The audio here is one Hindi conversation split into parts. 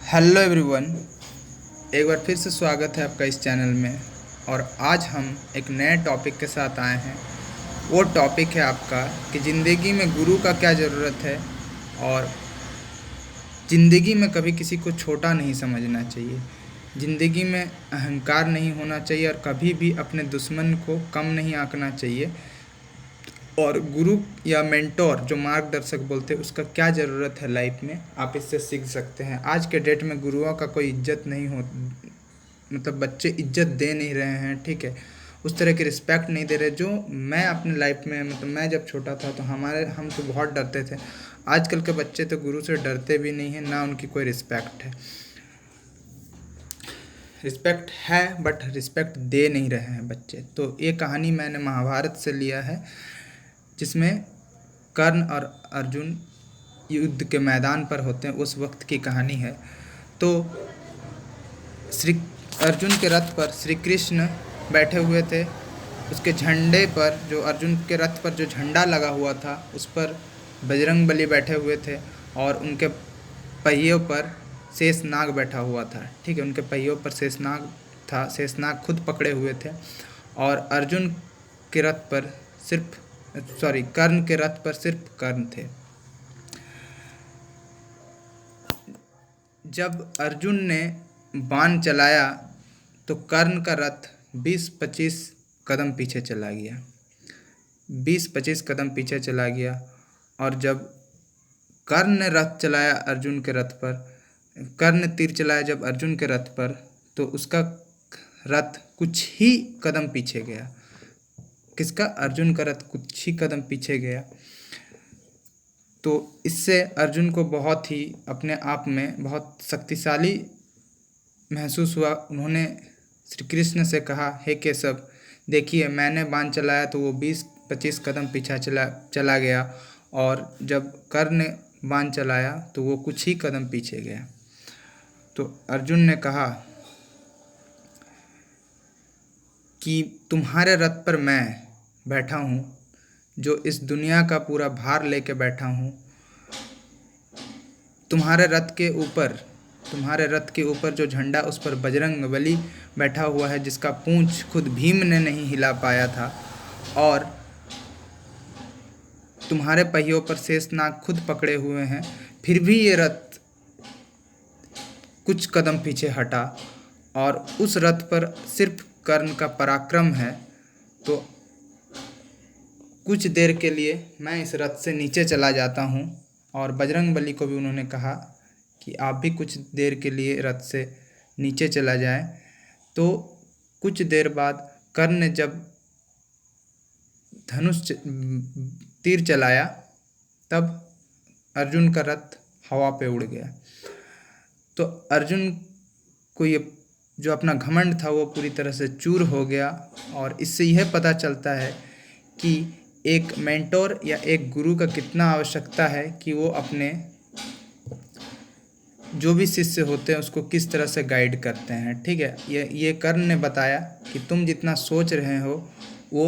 Hello everyone. एक बार फिर से स्वागत है आपका इस चैनल में। और आज हम एक नए टॉपिक के साथ आए हैं। वो टॉपिक है आपका कि ज़िंदगी में गुरु का क्या ज़रूरत है। और ज़िंदगी में कभी किसी को छोटा नहीं समझना चाहिए। ज़िंदगी में अहंकार नहीं होना चाहिए और कभी भी अपने दुश्मन को कम नहीं आंकना चाहिए। और गुरु या मेंटोर जो मार्गदर्शक बोलते हैं उसका क्या ज़रूरत है लाइफ में, आप इससे सीख सकते हैं। आज के डेट में गुरुओं का कोई इज्जत नहीं हो, मतलब बच्चे इज्जत दे नहीं रहे हैं, ठीक है। उस तरह की रिस्पेक्ट नहीं दे रहे जो मैं अपने लाइफ में, मतलब मैं जब छोटा था तो हम तो बहुत डरते थे। आजकल के बच्चे तो गुरु से डरते भी नहीं हैं, ना उनकी कोई रिस्पेक्ट है। रिस्पेक्ट है बट रिस्पेक्ट दे नहीं रहे हैं बच्चे। तो ये कहानी मैंने महाभारत से लिया है, जिसमें कर्ण और अर्जुन युद्ध के मैदान पर होते हैं, उस वक्त की कहानी है। तो श्री अर्जुन के रथ पर श्री कृष्ण बैठे हुए थे। उसके झंडे पर, जो अर्जुन के रथ पर जो झंडा लगा हुआ था, उस पर बजरंगबली बैठे हुए थे। और उनके पहियों पर शेषनाग बैठा हुआ था, ठीक है। उनके पहियों पर शेषनाग था, शेषनाग खुद पकड़े हुए थे। और अर्जुन के रथ पर सिर्फ कर्ण के रथ पर सिर्फ कर्ण थे। जब अर्जुन ने बाण चलाया तो कर्ण का रथ 20-25 कदम पीछे चला गया। 20-25 कदम पीछे चला गया। और जब कर्ण ने रथ चलाया अर्जुन के रथ पर, कर्ण ने तीर चलाया जब अर्जुन के रथ पर, तो उसका रथ कुछ ही कदम पीछे गया। किसका? अर्जुन का रथ कुछ ही कदम पीछे गया। तो इससे अर्जुन को बहुत ही अपने आप में बहुत शक्तिशाली महसूस हुआ। उन्होंने श्री कृष्ण से कहा, हे केशव, देखिए मैंने बाण चलाया तो वो 20-25 कदम पीछा चला गया, और जब कर्ण ने बाण चलाया तो वो कुछ ही कदम पीछे गया। तो अर्जुन ने कहा कि तुम्हारे रथ पर मैं बैठा हूँ, जो इस दुनिया का पूरा भार लेके बैठा हूँ। तुम्हारे रथ के ऊपर जो झंडा, उस पर बजरंगबली बैठा हुआ है, जिसका पूंछ खुद भीम ने नहीं हिला पाया था। और तुम्हारे पहियों पर शेषनाग खुद पकड़े हुए हैं, फिर भी ये रथ कुछ कदम पीछे हटा। और उस रथ पर सिर्फ कर्ण का पराक्रम है। तो कुछ देर के लिए मैं इस रथ से नीचे चला जाता हूँ। और बजरंगबली को भी उन्होंने कहा कि आप भी कुछ देर के लिए रथ से नीचे चला जाए। तो कुछ देर बाद कर्ण ने जब तीर चलाया, तब अर्जुन का रथ हवा पे उड़ गया। तो अर्जुन को ये जो अपना घमंड था वो पूरी तरह से चूर हो गया। और इससे यह पता चलता है कि एक मेंटोर या एक गुरु का कितना आवश्यकता है कि वो अपने जो भी शिष्य होते हैं उसको किस तरह से गाइड करते हैं, ठीक है। ये कर्ण ने बताया कि तुम जितना सोच रहे हो वो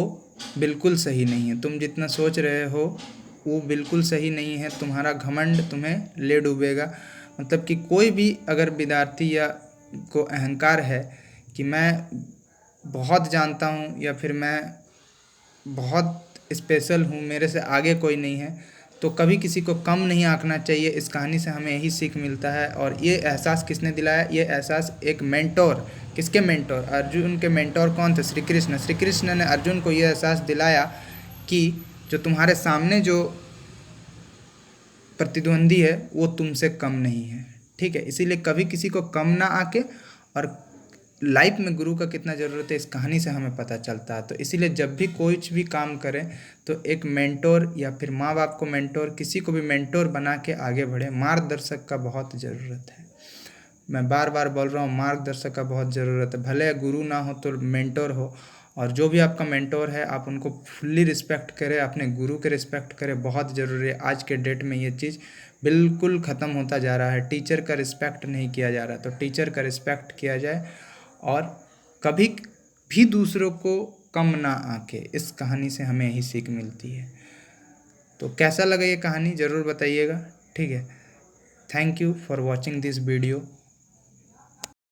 बिल्कुल सही नहीं है। तुम जितना सोच रहे हो वो बिल्कुल सही नहीं है। तुम्हारा घमंड तुम्हें ले डूबेगा। मतलब कि कोई भी अगर विद्यार्थी या को अहंकार है कि मैं बहुत जानता हूँ या फिर मैं बहुत स्पेशल हूँ, मेरे से आगे कोई नहीं है, तो कभी किसी को कम नहीं आंकना चाहिए। इस कहानी से हमें यही सीख मिलता है। और ये एहसास किसने दिलाया? ये एहसास एक मेंटोर, किसके मेंटोर? अर्जुन के मेंटोर कौन थे? श्री कृष्ण। श्री कृष्ण ने अर्जुन को ये एहसास दिलाया कि जो तुम्हारे सामने जो प्रतिद्वंदी है वो तुमसे कम नहीं है, ठीक है। इसीलिए कभी किसी को कम ना आके, और लाइफ में गुरु का कितना ज़रूरत है इस कहानी से हमें पता चलता है। तो इसीलिए जब भी कुछ भी काम करें तो एक मेंटोर या फिर माँ बाप को मेंटोर, किसी को भी मेंटोर बना के आगे बढ़े। मार्गदर्शक का बहुत ज़रूरत है। मैं बार बार बोल रहा हूँ, मार्गदर्शक का बहुत ज़रूरत है। भले गुरु ना हो तो मेंटोर हो। और जो भी आपका मेंटोर है आप उनको फुल्ली रिस्पेक्ट करें, अपने गुरु के रिस्पेक्ट करें, बहुत ज़रूरी है। आज के डेट में ये चीज़ बिल्कुल ख़त्म होता जा रहा है। टीचर का रिस्पेक्ट नहीं किया जा रहा, तो टीचर का रिस्पेक्ट किया जाए। और कभी भी दूसरों को कम ना आके, इस कहानी से हमें यही सीख मिलती है। तो कैसा लगा ये कहानी ज़रूर बताइएगा, ठीक है। Thank you for watching this video.